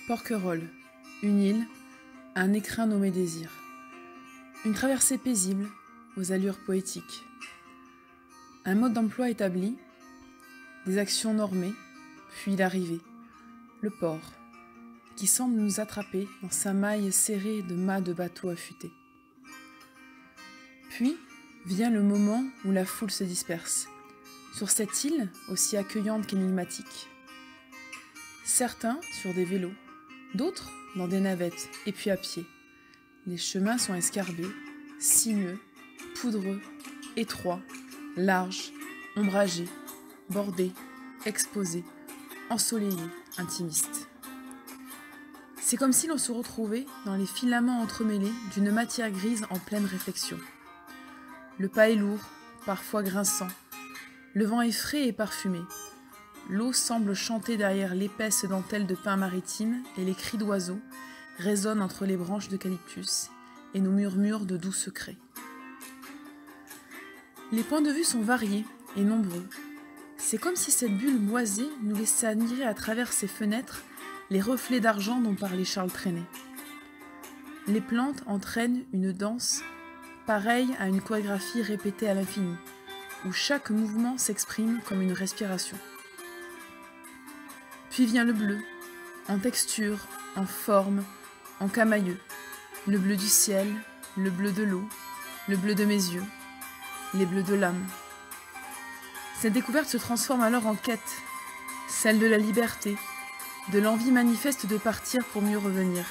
Porquerolles, une île, un écrin nommé désir. Une traversée paisible, aux allures poétiques. Un mode d'emploi établi, des actions normées, puis l'arrivée, le port, qui semble nous attraper dans sa maille serrée de mâts de bateaux affûtés. Puis vient le moment où la foule se disperse, sur cette île aussi accueillante qu'énigmatique. Certains sur des vélos, d'autres dans des navettes et puis à pied. Les chemins sont escarbés, sinueux, poudreux, étroits, larges, ombragés, bordés, exposés, ensoleillés, intimistes. C'est comme si l'on se retrouvait dans les filaments entremêlés d'une matière grise en pleine réflexion. Le pas est lourd, parfois grinçant. Le vent est frais et parfumé. L'eau semble chanter derrière l'épaisse dentelle de pin maritime et les cris d'oiseaux résonnent entre les branches d'eucalyptus et nos murmures de doux secrets. Les points de vue sont variés et nombreux. C'est comme si cette bulle boisée nous laissait admirer à travers ses fenêtres les reflets d'argent dont parlait Charles Trenet. Les plantes entraînent une danse pareille à une chorégraphie répétée à l'infini, où chaque mouvement s'exprime comme une respiration. Puis vient le bleu, en texture, en forme, en camailleux, le bleu du ciel, le bleu de l'eau, le bleu de mes yeux, les bleus de l'âme. Cette découverte se transforme alors en quête, celle de la liberté, de l'envie manifeste de partir pour mieux revenir.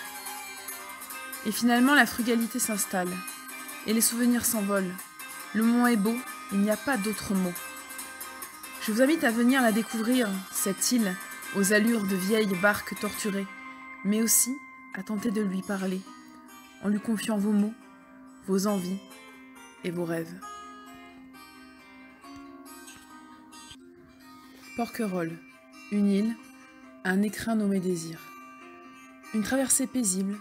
Et finalement, la frugalité s'installe, et les souvenirs s'envolent. Le moment est beau, il n'y a pas d'autre mot. Je vous invite à venir la découvrir, cette île, aux allures de vieilles barques torturées, mais aussi à tenter de lui parler, en lui confiant vos mots, vos envies et vos rêves. Porquerolles, une île, un écrin nommé désir. Une traversée paisible,